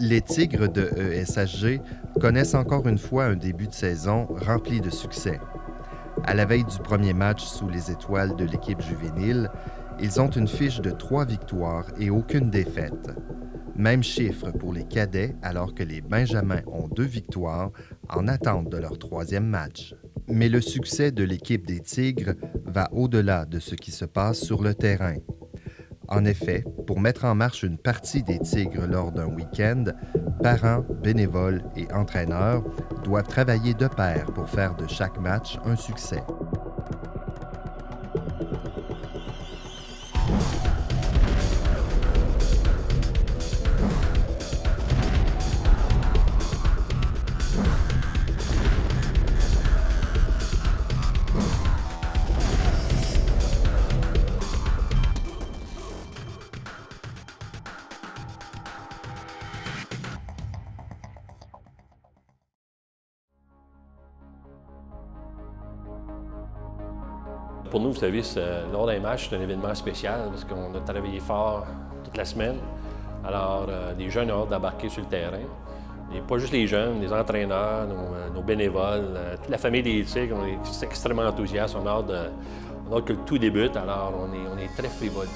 Les Tigres de ESHG connaissent encore une fois un début de saison rempli de succès. À la veille du premier match sous les étoiles de l'équipe juvénile, ils ont une fiche de 3 victoires et aucune défaite. Même chiffre pour les cadets alors que les Benjamins ont 2 victoires en attente de leur 3e match. Mais le succès de l'équipe des Tigres va au-delà de ce qui se passe sur le terrain. En effet, pour mettre en marche une partie des Tigres lors d'un week-end, parents, bénévoles et entraîneurs doivent travailler de pair pour faire de chaque match un succès. Pour nous, vous savez, lors d'un match, c'est un événement spécial parce qu'on a travaillé fort toute la semaine. Alors, les jeunes ont hâte d'embarquer sur le terrain. Et pas juste les jeunes, les entraîneurs, nos bénévoles, toute la famille des Tigres, on est extrêmement enthousiastes. On a hâte que tout débute, alors on est très frivoles.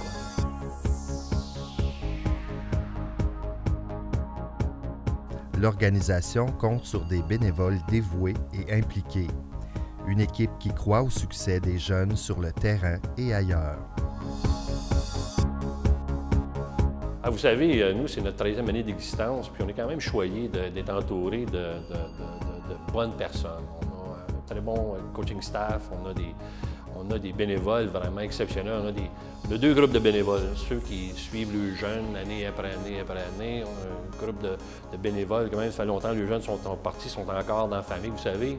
L'organisation compte sur des bénévoles dévoués et impliqués. Une équipe qui croit au succès des jeunes sur le terrain et ailleurs. Vous savez, nous, c'est notre 13e année d'existence, puis on est quand même choyés d'être entourés de bonnes personnes. On a un très bon coaching staff, on a des bénévoles vraiment exceptionnels. On a 2 groupes de bénévoles, ceux qui suivent les jeunes année après année après année. On a un groupe de bénévoles, quand même, ça fait longtemps que les jeunes sont partis, sont encore dans la famille, vous savez.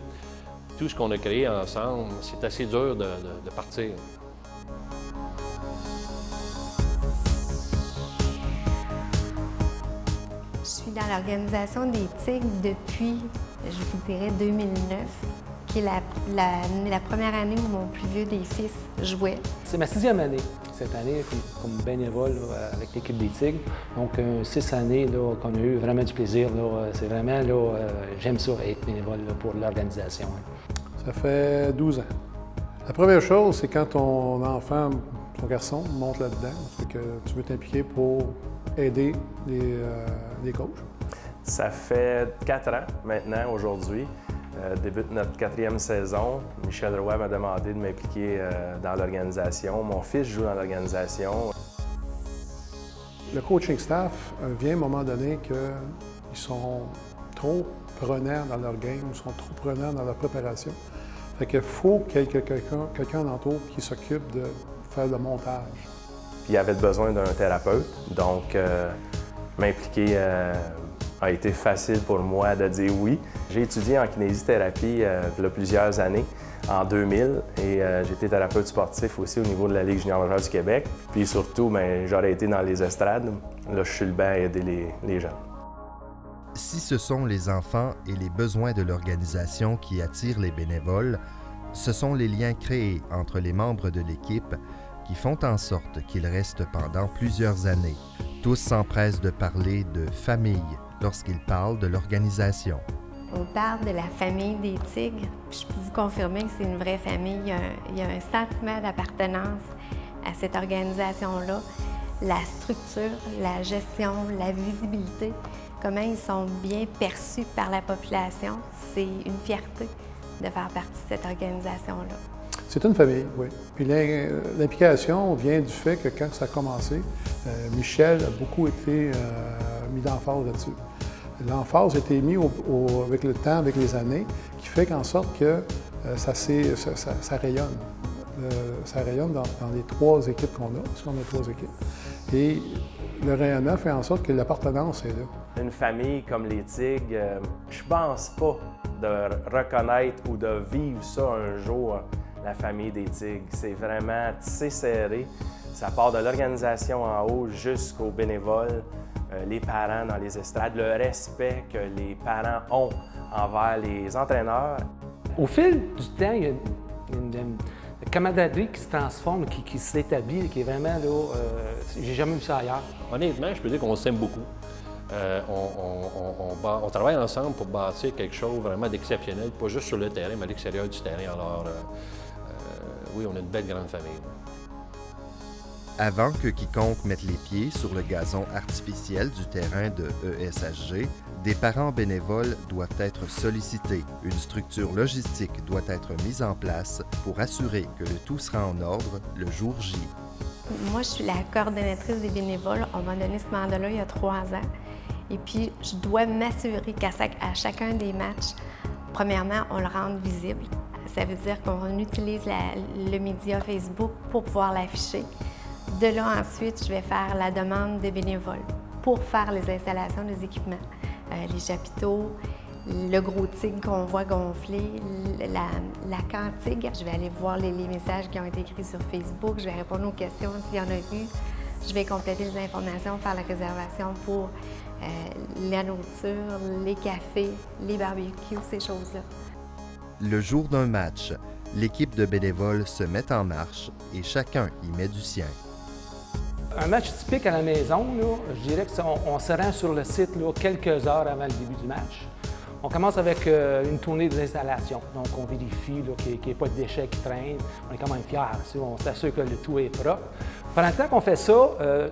Tout ce qu'on a créé ensemble, c'est assez dur de partir. Je suis dans l'organisation des Tigres depuis, je vous dirais, 2009, qui est la première année où mon plus vieux des fils jouait. C'est ma 6e année cette année comme bénévole là, avec l'équipe des Tigres. Donc 6 années qu'on a eu vraiment du plaisir. C'est vraiment, j'aime ça être bénévole là, pour l'organisation. Ça fait 12 ans. La première chose, c'est quand ton enfant, ton garçon, monte là-dedans, c'est que tu veux t'impliquer pour aider les coachs. Ça fait 4 ans maintenant, aujourd'hui. Débute notre 4e saison. Michel Roy m'a demandé de m'impliquer dans l'organisation. Mon fils joue dans l'organisation. Le coaching staff vient à un moment donné qu'ils sont trop prenants dans leur game, ils sont trop prenants dans leur préparation. Fait qu'il faut qu'il y ait quelqu'un d'entour qui s'occupe de faire le montage. Puis il avait besoin d'un thérapeute, donc m'impliquer a été facile pour moi de dire oui. J'ai étudié en kinésithérapie il y a plusieurs années, en 2000, et j'ai été thérapeute sportif aussi au niveau de la Ligue junior majeure du Québec. Puis surtout, j'aurais été dans les estrades. Là, je suis le banc à aider les jeunes. Si ce sont les enfants et les besoins de l'organisation qui attirent les bénévoles, ce sont les liens créés entre les membres de l'équipe qui font en sorte qu'ils restent pendant plusieurs années. Tous s'empressent de parler de famille lorsqu'ils parlent de l'organisation. On parle de la famille des Tigres. Je peux vous confirmer que c'est une vraie famille. Il y a un sentiment d'appartenance à cette organisation-là. La structure, la gestion, la visibilité, comment ils sont bien perçus par la population, c'est une fierté de faire partie de cette organisation-là. C'est une famille, oui. Puis l'implication vient du fait que quand ça a commencé, Michel a beaucoup été mis d'emphase là-dessus. L'emphase a été mise avec le temps, avec les années, qui fait qu'en sorte que ça rayonne. Ça rayonne dans les 3 équipes qu'on a, parce qu'on a 3 équipes. Et le rayonnement fait en sorte que l'appartenance est là. Une famille comme les Tigres, je pense pas de reconnaître ou de vivre ça un jour, la famille des Tigres. C'est vraiment tissé serré. Ça part de l'organisation en haut jusqu'aux bénévoles, les parents dans les estrades, le respect que les parents ont envers les entraîneurs. Au fil du temps, il y a une camaraderie qui se transforme, qui s'établit, qui est vraiment là, j'ai jamais vu ça ailleurs. Honnêtement, je peux dire qu'on s'aime beaucoup. On travaille ensemble pour bâtir quelque chose vraiment d'exceptionnel, pas juste sur le terrain, mais à l'extérieur du terrain. Alors, oui, on a une belle grande famille. Avant que quiconque mette les pieds sur le gazon artificiel du terrain de ESHG, des parents bénévoles doivent être sollicités. Une structure logistique doit être mise en place pour assurer que le tout sera en ordre le jour J. Moi, je suis la coordonnatrice des bénévoles. On m'a donné ce mandat-là il y a 3 ans. Et puis, je dois m'assurer qu'à chacun des matchs, premièrement, on le rende visible. Ça veut dire qu'on utilise le média Facebook pour pouvoir l'afficher. De là, ensuite, je vais faire la demande de bénévoles pour faire les installations des équipements. Les chapiteaux, le gros tigre qu'on voit gonfler, la cantigue. Je vais aller voir les messages qui ont été écrits sur Facebook, je vais répondre aux questions s'il y en a eu. Je vais compléter les informations, faire la réservation pour la nourriture, les cafés, les barbecues, ces choses-là. Le jour d'un match, l'équipe de bénévoles se met en marche et chacun y met du sien. Un match typique à la maison, là, je dirais qu'on se rend sur le site là, quelques heures avant le début du match. On commence avec une tournée d'installation. Donc, on vérifie qu'il n'y ait pas de déchets qui traînent. On est quand même fiers. On s'assure que le tout est propre. Pendant le temps qu'on fait ça,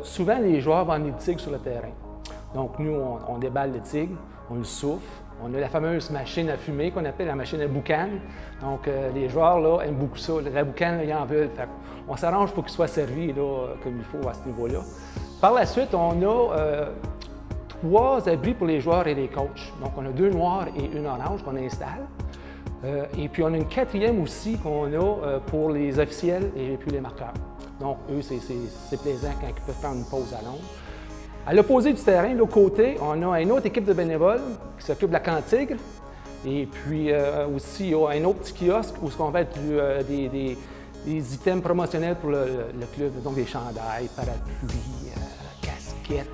souvent, les joueurs vont emmener le tigre sur le terrain. Donc, nous, on déballe le tigre, on le souffle. On a la fameuse machine à fumer qu'on appelle la machine à boucan. Donc, les joueurs là, aiment beaucoup ça. La boucan, là, ils en veulent. Fait on s'arrange pour qu'il soit servi là, comme il faut à ce niveau-là. Par la suite, on a 3 abris pour les joueurs et les coachs. Donc, on a 2 noirs et 1 orange qu'on installe. Et puis, on a une 4e aussi qu'on a pour les officiels et puis les marqueurs. Donc, eux, c'est plaisant quand ils peuvent prendre une pause à longue. À l'opposé du terrain, de l'autre côté, on a une autre équipe de bénévoles qui s'occupe de la cantigue. Et puis aussi, il y a un autre petit kiosque où on va être des items promotionnels pour le club, donc des chandails, parapluies, casquettes.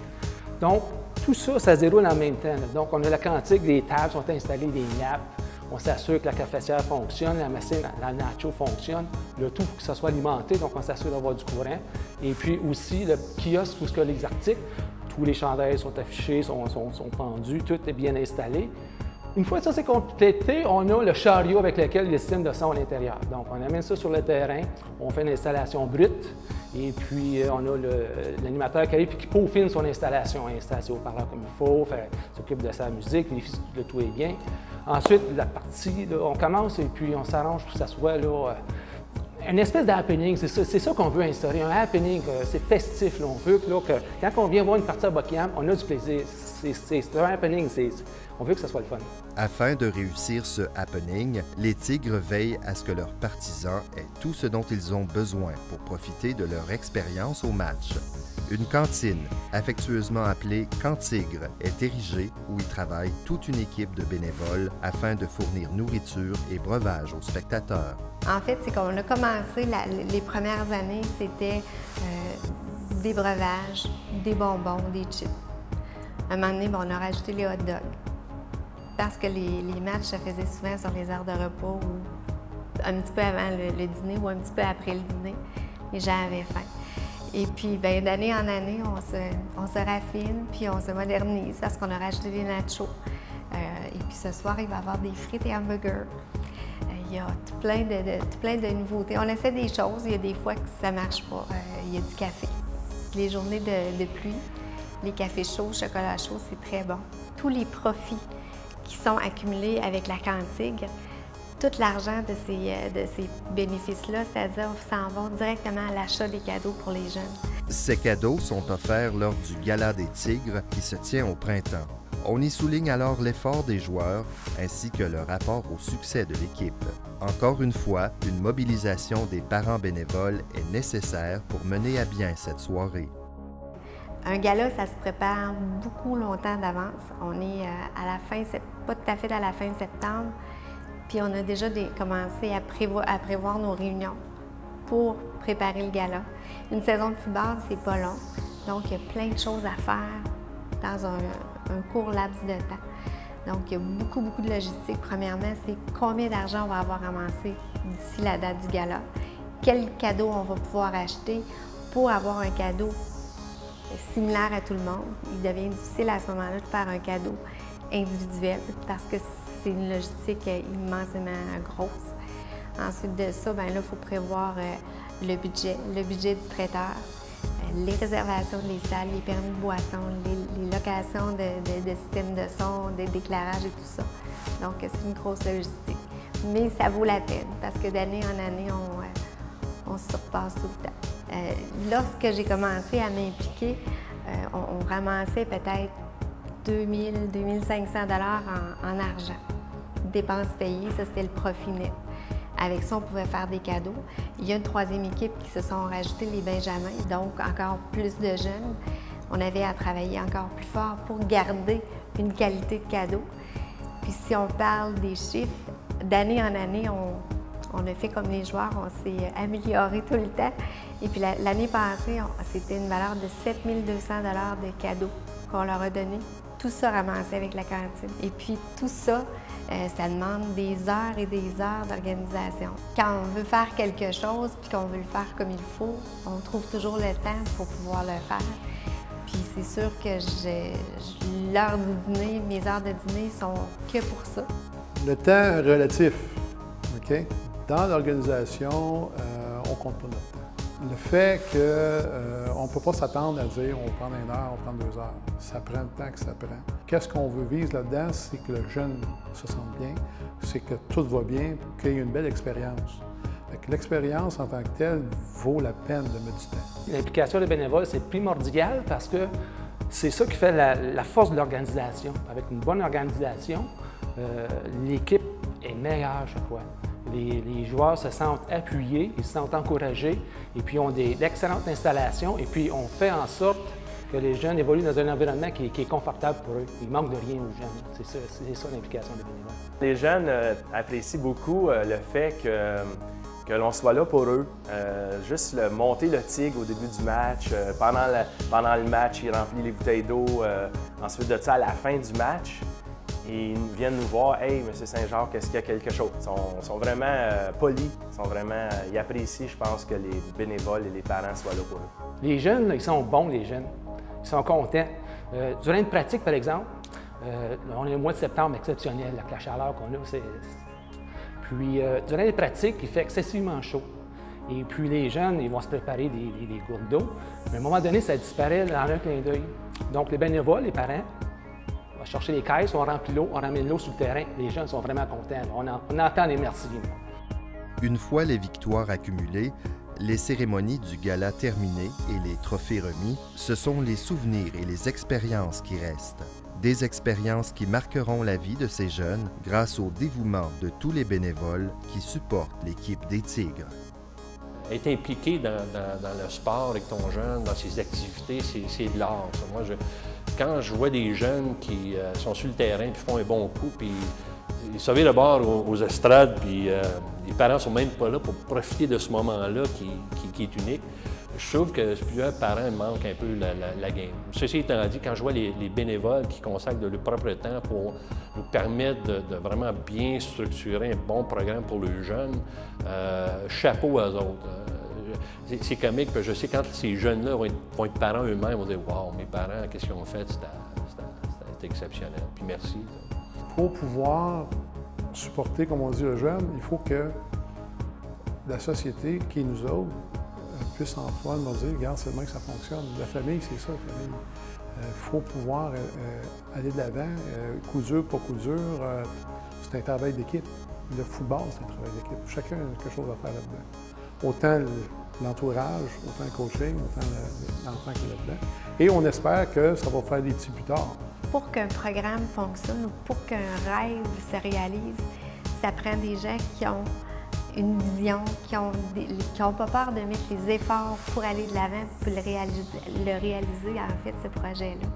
Donc, tout ça, ça se déroule en même temps. Donc, on a la cantigue, les tables sont installées, des nappes. On s'assure que la cafetière fonctionne, la machine, la nacho fonctionne, le tout pour que ça soit alimenté, donc on s'assure d'avoir du courant. Et puis aussi, le kiosque où les articles, tous les chandails sont affichés, sont pendus, tout est bien installé. Une fois que ça c'est complété, on a le chariot avec lequel les systèmes de son à l'intérieur. Donc, on amène ça sur le terrain, on fait une installation brute, et puis on a l'animateur qui arrive et qui peaufine son installation. Il installe ses haut-parleurs comme il faut, s'occupe de sa musique, vérifie que le tout est bien. Ensuite, la partie, là, on commence et puis on s'arrange pour que ça soit là, une espèce d'happening. C'est ça qu'on veut instaurer, un happening, c'est festif. Là. On veut que, là, quand on vient voir une partie à Buckingham, on a du plaisir. C'est un happening, on veut que ça soit le fun. Afin de réussir ce happening, les Tigres veillent à ce que leurs partisans aient tout ce dont ils ont besoin pour profiter de leur expérience au match. Une cantine, affectueusement appelée Cantigre, est érigée où y travaille toute une équipe de bénévoles afin de fournir nourriture et breuvages aux spectateurs. En fait, c'est qu'on a commencé, les premières années, c'était des breuvages, des bonbons, des chips. À un moment donné, on a rajouté les hot dogs. Parce que les matchs se faisaient souvent sur les heures de repos ou un petit peu avant le dîner ou un petit peu après le dîner. Les gens avaient faim. Et puis, d'année en année, on se raffine puis on se modernise parce qu'on a rajouté des nachos. Et puis ce soir, il va y avoir des frites et hamburgers. Il y a tout plein de nouveautés. On essaie des choses, il y a des fois que ça ne marche pas. Il y a du café. Les journées de pluie, les cafés chauds, chocolat chaud, c'est très bon. Tous les profits qui sont accumulés avec la cantigue, tout l'argent de ces bénéfices-là, c'est-à-dire s'en vont directement à l'achat des cadeaux pour les jeunes. Ces cadeaux sont offerts lors du Gala des Tigres qui se tient au printemps. On y souligne alors l'effort des joueurs ainsi que le rapport au succès de l'équipe. Encore une fois, une mobilisation des parents bénévoles est nécessaire pour mener à bien cette soirée. Un gala, ça se prépare beaucoup longtemps d'avance. On est à la fin, pas tout à fait à la fin septembre, puis on a déjà commencé à prévoir nos réunions pour préparer le gala. Une saison de football, c'est pas long, donc il y a plein de choses à faire dans un court laps de temps. Donc, il y a beaucoup de logistique. Premièrement, c'est combien d'argent on va avoir amassé d'ici la date du gala, quel cadeau on va pouvoir acheter pour avoir un cadeau similaire à tout le monde. Il devient difficile à ce moment-là de faire un cadeau individuel parce que c'est une logistique immensément grosse. Ensuite de ça, bien là, il faut prévoir le budget du traiteur, les réservations des salles, les permis de boisson, les locations de systèmes de son, des déclarages et tout ça. Donc, c'est une grosse logistique. Mais ça vaut la peine parce que d'année en année, on se surpasse tout le temps. Lorsque j'ai commencé à m'impliquer, on ramassait peut-être 2000, 2500 $ en argent. Dépenses payées, ça c'était le profit net. Avec ça, on pouvait faire des cadeaux. Il y a une troisième équipe qui se sont rajoutés, les Benjamins, donc encore plus de jeunes. On avait à travailler encore plus fort pour garder une qualité de cadeau. Puis si on parle des chiffres, d'année en année, on a fait comme les joueurs, on s'est amélioré tout le temps. Et puis l'année passée, c'était une valeur de 7200 $ de cadeaux qu'on leur a donné. Tout ça ramassé avec la cantine. Et puis tout ça, ça demande des heures et des heures d'organisation. Quand on veut faire quelque chose puis qu'on veut le faire comme il faut, on trouve toujours le temps pour pouvoir le faire. Puis c'est sûr que l'heure du dîner, mes heures de dîner sont que pour ça. Le temps relatif, OK? Dans l'organisation, on ne compte pas notre temps. Le fait qu'on ne peut pas s'attendre à dire on va prendre 1 heure, on va prendre 2 heures. Ça prend le temps que ça prend. Qu'est-ce qu'on veut viser là-dedans? C'est que le jeune se sente bien, c'est que tout va bien, qu'il y ait une belle expérience. L'expérience en tant que telle vaut la peine de mettre du temps. L'implication des bénévoles, c'est primordial parce que c'est ça qui fait la force de l'organisation. Avec une bonne organisation, l'équipe est meilleure chaque fois. Les joueurs se sentent appuyés, ils se sentent encouragés et puis ont d'excellentes installations et puis on fait en sorte que les jeunes évoluent dans un environnement qui est confortable pour eux. Il manque de rien aux jeunes. C'est ça l'implication des bénévoles. Les jeunes apprécient beaucoup le fait que l'on soit là pour eux. Juste monter le tigre au début du match, pendant le match, il remplit les bouteilles d'eau. Ensuite de ça, à la fin du match, ils viennent nous voir. « Hey, M. Saint-Jacques, est-ce qu'il y a quelque chose? » Ils sont vraiment polis, ils apprécient, je pense, que les bénévoles et les parents soient là pour eux. Les jeunes, ils sont bons, les jeunes. Ils sont contents. Durant une pratique, par exemple, on est au mois de septembre exceptionnel, avec la chaleur qu'on a. Puis, durant les pratiques, il fait excessivement chaud. Et puis, les jeunes, ils vont se préparer des gourdes d'eau. Mais à un moment donné, ça disparaît dans un clin d'œil. Donc, les bénévoles, les parents, on va chercher les caisses, on remplit l'eau, on ramène l'eau sur le terrain. Les jeunes sont vraiment contents. On entend les merci. Une fois les victoires accumulées, les cérémonies du gala terminées et les trophées remis, ce sont les souvenirs et les expériences qui restent. Des expériences qui marqueront la vie de ces jeunes grâce au dévouement de tous les bénévoles qui supportent l'équipe des Tigres. Être impliqué dans le sport avec ton jeune, dans ses activités, c'est de l'art. Moi, quand je vois des jeunes qui sont sur le terrain et font un bon coup, puis ils se virent le bord aux estrades, puis les parents ne sont même pas là pour profiter de ce moment-là qui est unique. Je trouve que plusieurs parents manquent un peu la game. Ceci étant dit, quand je vois les bénévoles qui consacrent de leur propre temps pour nous permettre de vraiment bien structurer un bon programme pour les jeunes, chapeau à eux autres. C'est comique, parce que je sais quand ces jeunes-là vont être parents eux-mêmes, ils vont dire « Wow, mes parents, qu'est-ce qu'ils ont fait? C'était exceptionnel. » Puis merci. Pour pouvoir supporter, comme on dit, le jeune, il faut que la société, qui est nous autres, puisse en foi nous dire, regarde, c'est demain que ça fonctionne. La famille, c'est ça, la famille. Il faut pouvoir aller de l'avant. Coup dur, pas coup dur, c'est un travail d'équipe. Le football, c'est un travail d'équipe. Chacun a quelque chose à faire là-dedans. Autant l'entourage, autant le coaching, autant l'enfant qui est là-dedans. Et on espère que ça va faire des petits plus tard. Pour qu'un programme fonctionne ou pour qu'un rêve se réalise, ça prend des gens qui ont une vision, qui n'ont pas peur de mettre les efforts pour aller de l'avant, pour le réaliser en fait, ce projet-là.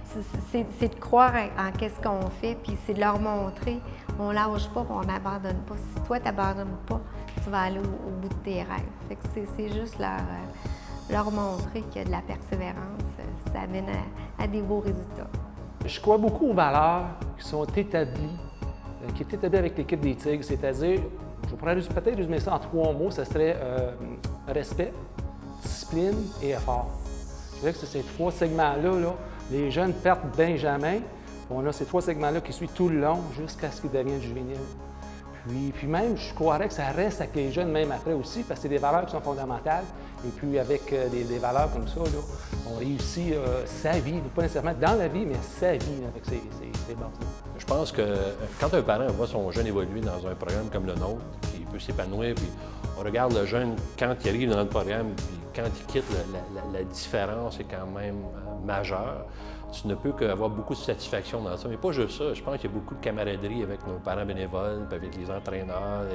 C'est de croire en qu'est-ce qu'on fait, puis c'est de leur montrer, on lâche pas, on n'abandonne pas. Si toi, tu n'abandonnes pas, tu vas aller au bout de tes rêves. Fait que c'est juste leur montrer qu'il y a de la persévérance, ça amène à des beaux résultats. Je crois beaucoup aux valeurs qui sont établies, qui est établies avec l'équipe des Tigres, c'est-à-dire, je pourrais peut-être résumer ça en 3 mots, ça serait respect, discipline et effort. Je dirais que c'est ces 3 segments-là, là, les jeunes perdent Benjamin. On a ces 3 segments-là qui suivent tout le long jusqu'à ce qu'ils deviennent juvéniles. Puis même, je croirais que ça reste avec les jeunes même après aussi, parce que c'est des valeurs qui sont fondamentales. Et puis avec des valeurs comme ça, là, on réussit sa vie, pas nécessairement dans la vie, mais sa vie avec ces bases-là. Je pense que quand un parent voit son jeune évoluer dans un programme comme le nôtre, qui peut s'épanouir, puis on regarde le jeune quand il arrive dans le programme, puis quand il quitte, la différence est quand même majeure. Tu ne peux qu'avoir beaucoup de satisfaction dans ça. Mais pas juste ça. Je pense qu'il y a beaucoup de camaraderie avec nos parents bénévoles, puis avec les entraîneurs.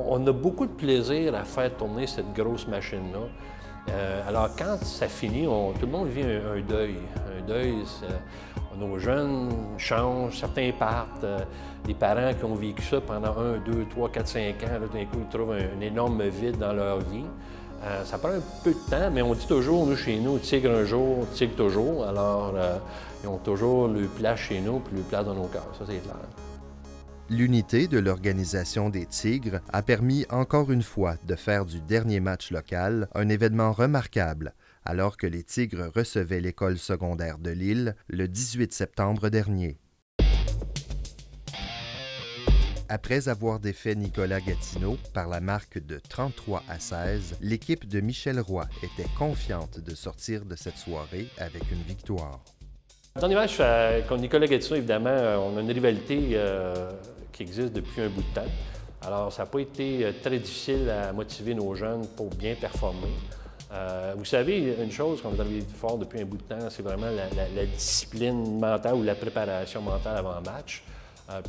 On a beaucoup de plaisir à faire tourner cette grosse machine-là. Alors, quand ça finit, tout le monde vit un deuil. Un deuil, nos jeunes changent, certains partent. Des parents qui ont vécu ça pendant 1, 2, 3, 4, 5 ans, là, d'un coup, ils trouvent un énorme vide dans leur vie. Ça prend un peu de temps, mais on dit toujours, nous, chez nous, tigre un jour, tigre toujours. Alors, ils ont toujours le place chez nous puis le place dans nos cœurs. Ça, c'est clair. L'unité de l'organisation des Tigres a permis encore une fois de faire du dernier match local un événement remarquable, alors que les Tigres recevaient l'école secondaire de Lille le 18 septembre dernier. Après avoir défait Nicolas Gatineau par la marque de 33-16, l'équipe de Michel Roy était confiante de sortir de cette soirée avec une victoire. Le dernier match contre Nicolas Gatineau, évidemment, on a une rivalité qui existe depuis un bout de temps. Alors, ça n'a pas été très difficile à motiver nos jeunes pour bien performer. Vous savez, une chose qu'on a travaillé fort depuis un bout de temps, c'est vraiment la discipline mentale ou la préparation mentale avant le match.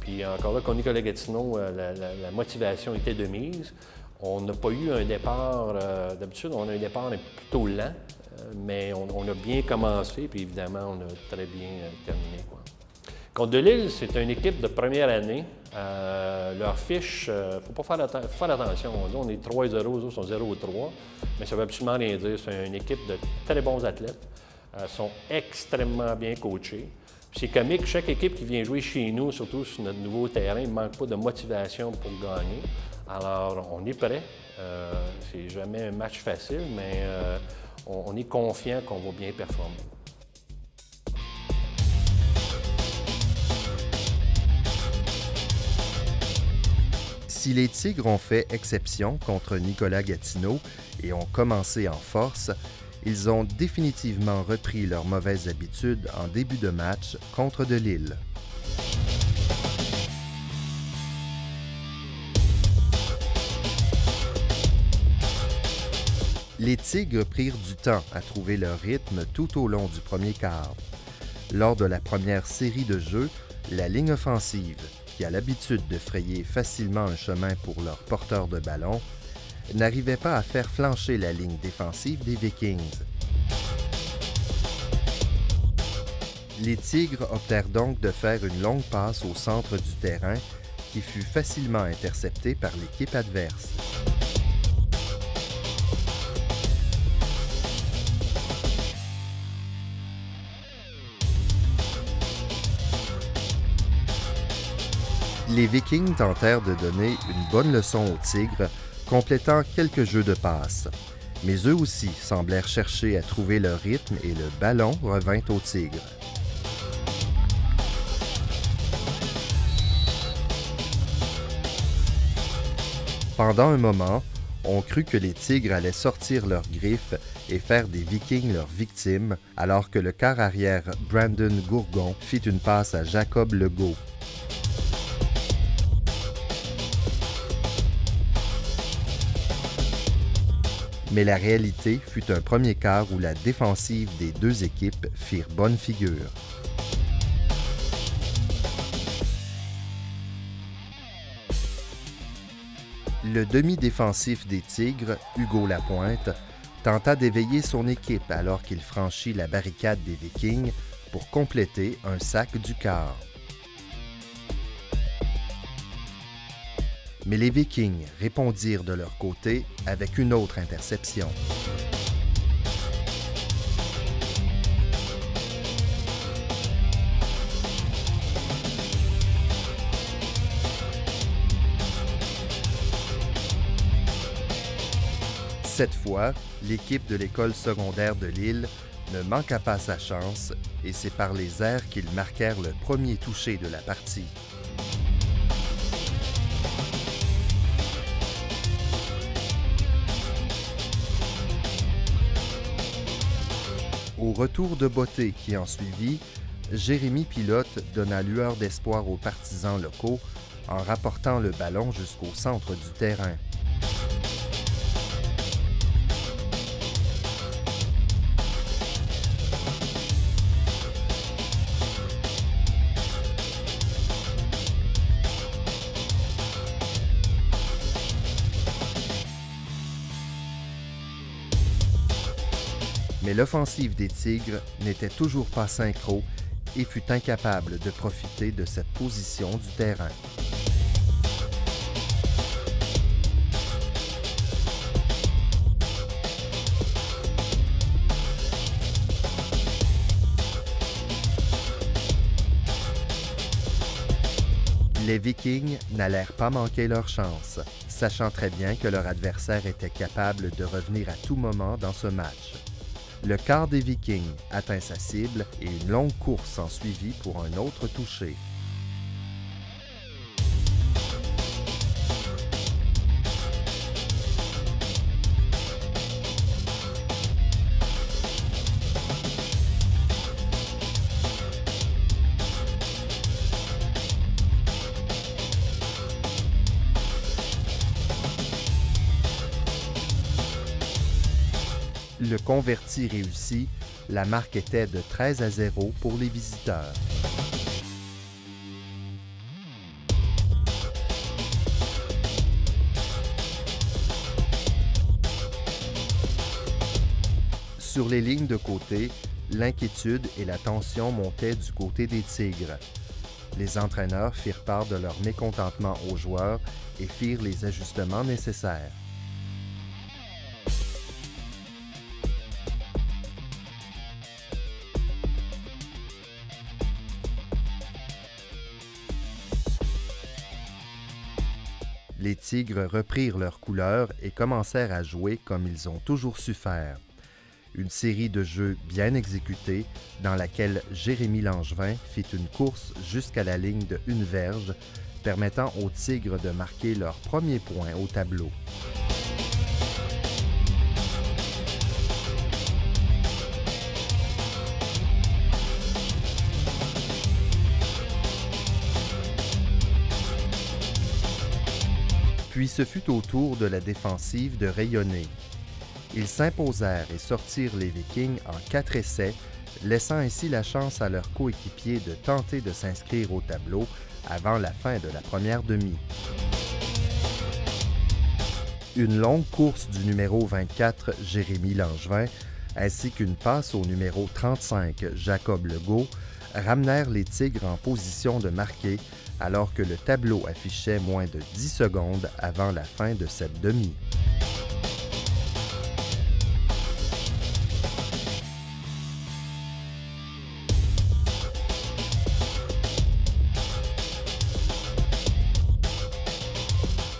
Puis encore là, contre Nicolas Gatineau, la motivation était de mise. On n'a pas eu un départ, d'habitude, on a un départ plutôt lent, mais on a bien commencé, puis évidemment, on a très bien terminé, quoi. Contre de Lille, c'est une équipe de première année. Leur fiche, il ne faut pas faire attention. On est 3-0, eux autres sont 0-3, mais ça ne veut absolument rien dire. C'est une équipe de très bons athlètes. Ils sont extrêmement bien coachés. C'est comique, chaque équipe qui vient jouer chez nous, surtout sur notre nouveau terrain, ne manque pas de motivation pour gagner. Alors, on est prêt. C'est jamais un match facile, mais on est confiant qu'on va bien performer. Si les Tigres ont fait exception contre Nicolas Gatineau et ont commencé en force, ils ont définitivement repris leurs mauvaises habitudes en début de match contre de Lille. Les Tigres prirent du temps à trouver leur rythme tout au long du premier quart. Lors de la première série de jeux, la ligne offensive, qui a l'habitude de frayer facilement un chemin pour leurs porteurs de ballon, n'arrivait pas à faire flancher la ligne défensive des Vikings. Les Tigres optèrent donc de faire une longue passe au centre du terrain qui fut facilement interceptée par l'équipe adverse. Les Vikings tentèrent de donner une bonne leçon aux Tigres, complétant quelques jeux de passe. Mais eux aussi semblèrent chercher à trouver leur rythme et le ballon revint aux Tigres. Pendant un moment, on crut que les Tigres allaient sortir leurs griffes et faire des Vikings leurs victimes, alors que le quart arrière Brandon Gourgon fit une passe à Jacob Legault. Mais la réalité fut un premier quart où la défensive des deux équipes firent bonne figure. Le demi-défensif des Tigres, Hugo Lapointe, tenta d'éveiller son équipe alors qu'il franchit la barricade des Vikings pour compléter un sac du quart. Mais les Vikings répondirent de leur côté avec une autre interception. Cette fois, l'équipe de l'école secondaire de Lille ne manqua pas sa chance et c'est par les airs qu'ils marquèrent le premier toucher de la partie. Au retour de beauté qui en suivit, Jérémy Pilote donna lueur d'espoir aux partisans locaux en rapportant le ballon jusqu'au centre du terrain. Mais l'offensive des Tigres n'était toujours pas synchro et fut incapable de profiter de cette position du terrain. Les Vikings n'allèrent pas manquer leur chance, sachant très bien que leur adversaire était capable de revenir à tout moment dans ce match. Le quart des Vikings atteint sa cible et une longue course s'en suivit pour un autre toucher. Le converti réussi, la marque était de 13-0 pour les visiteurs. Sur les lignes de côté, l'inquiétude et la tension montaient du côté des Tigres. Les entraîneurs firent part de leur mécontentement aux joueurs et firent les ajustements nécessaires. Les Tigres reprirent leurs couleurs et commencèrent à jouer comme ils ont toujours su faire. Une série de jeux bien exécutés dans laquelle Jérémy Langevin fit une course jusqu'à la ligne de une verge, permettant aux Tigres de marquer leur premier point au tableau. Puis ce fut au tour de la défensive de rayonner. Ils s'imposèrent et sortirent les Vikings en 4 essais, laissant ainsi la chance à leurs coéquipiers de tenter de s'inscrire au tableau avant la fin de la première demi. Une longue course du numéro 24, Jérémy Langevin, ainsi qu'une passe au numéro 35, Jacob Legault, ramenèrent les Tigres en position de marquer alors que le tableau affichait moins de 10 secondes avant la fin de cette demi.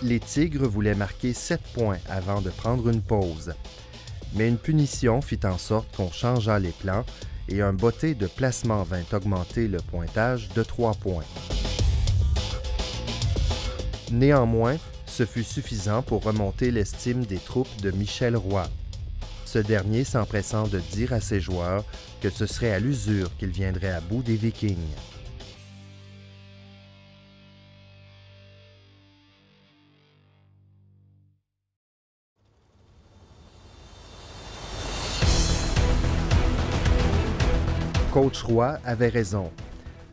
Les Tigres voulaient marquer 7 points avant de prendre une pause. Mais une punition fit en sorte qu'on changea les plans et un botté de placement vint augmenter le pointage de 3 points. Néanmoins, ce fut suffisant pour remonter l'estime des troupes de Michel Roy. Ce dernier s'empressant de dire à ses joueurs que ce serait à l'usure qu'ils viendraient à bout des Vikings. Coach Roy avait raison.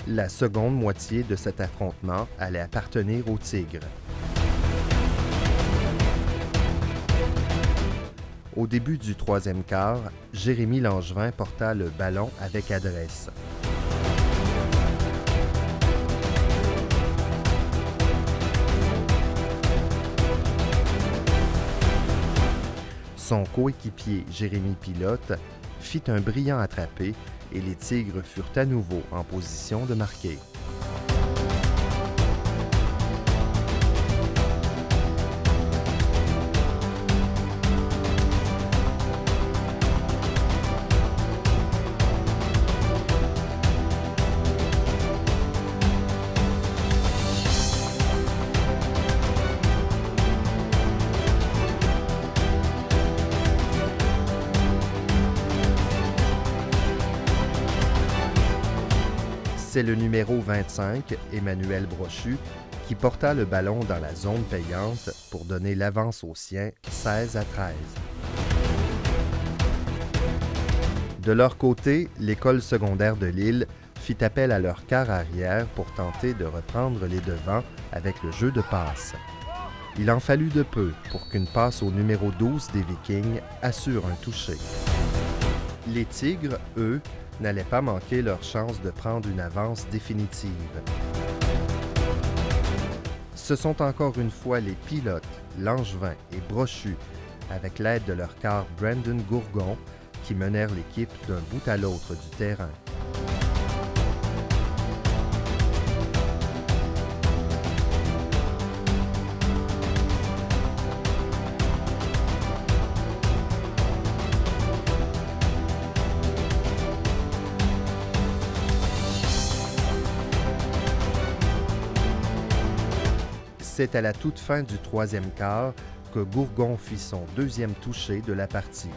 La seconde moitié de cet affrontement allait appartenir aux Tigres. Au début du troisième quart, Jérémy Langevin porta le ballon avec adresse. Son coéquipier Jérémy Pilote fit un brillant attrapé et les Tigres furent à nouveau en position de marquer. C'est le numéro 25, Emmanuel Brochu, qui porta le ballon dans la zone payante pour donner l'avance aux siens 16 à 13. De leur côté, l'école secondaire de Lille fit appel à leur quart arrière pour tenter de reprendre les devants avec le jeu de passe. Il en fallut de peu pour qu'une passe au numéro 12 des Vikings assure un toucher. Les Tigres, eux, n'allaient pas manquer leur chance de prendre une avance définitive. Ce sont encore une fois les pilotes, Langevin et Brochu, avec l'aide de leur quart Brandon Gourgon, qui menèrent l'équipe d'un bout à l'autre du terrain. C'est à la toute fin du troisième quart que Gourgon fit son deuxième toucher de la partie.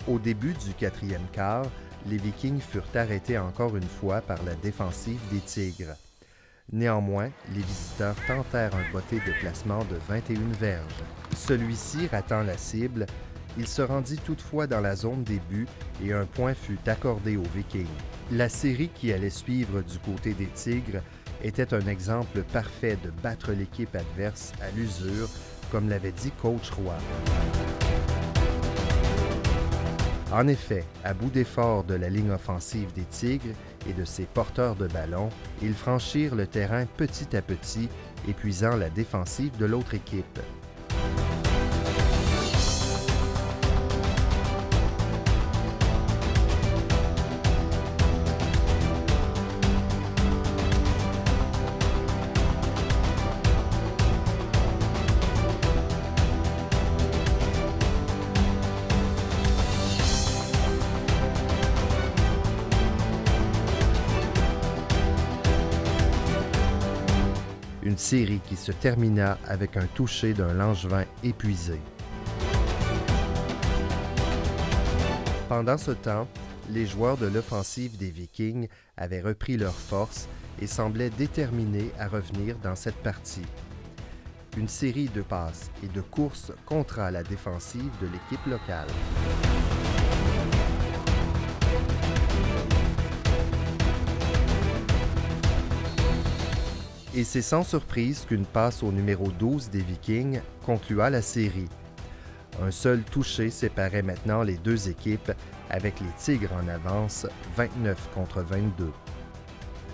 Au début du quatrième quart, les Vikings furent arrêtés encore une fois par la défensive des Tigres. Néanmoins, les visiteurs tentèrent un botté de placement de 21 verges. Celui-ci ratant la cible, il se rendit toutefois dans la zone des buts et un point fut accordé aux Vikings. La série qui allait suivre du côté des Tigres était un exemple parfait de battre l'équipe adverse à l'usure, comme l'avait dit coach Roy. En effet, à bout d'effort de la ligne offensive des Tigres et de ses porteurs de ballon, ils franchirent le terrain petit à petit, épuisant la défensive de l'autre équipe. Une série qui se termina avec un toucher d'un Langevin épuisé. Pendant ce temps, les joueurs de l'offensive des Vikings avaient repris leur force et semblaient déterminés à revenir dans cette partie. Une série de passes et de courses contra la défensive de l'équipe locale. Et c'est sans surprise qu'une passe au numéro 12 des Vikings conclua la série. Un seul toucher séparait maintenant les deux équipes, avec les Tigres en avance 29 contre 22.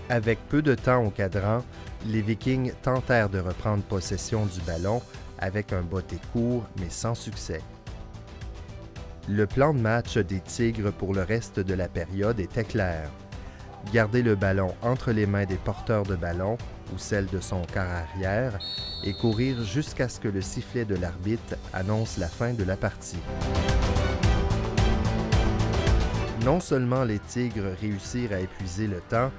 Avec peu de temps au cadran, les Vikings tentèrent de reprendre possession du ballon avec un botté court mais sans succès. Le plan de match des Tigres pour le reste de la période était clair. Garder le ballon entre les mains des porteurs de ballon ou celles de son quart arrière et courir jusqu'à ce que le sifflet de l'arbitre annonce la fin de la partie. Non seulement les Tigres réussirent à épuiser le temps,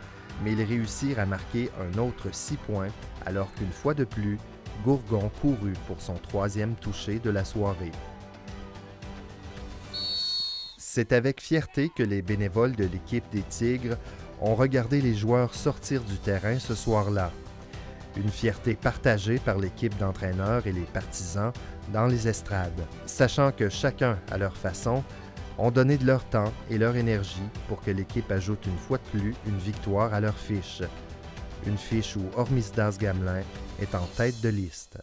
mais ils réussirent à marquer un autre 6 points, alors qu'une fois de plus, Gourgon courut pour son troisième toucher de la soirée. C'est avec fierté que les bénévoles de l'équipe des Tigres ont regardé les joueurs sortir du terrain ce soir-là. Une fierté partagée par l'équipe d'entraîneurs et les partisans dans les estrades, sachant que chacun, à leur façon, ont donné de leur temps et leur énergie pour que l'équipe ajoute une fois de plus une victoire à leur fiche. Une fiche où Hormisdas Gamelin est en tête de liste.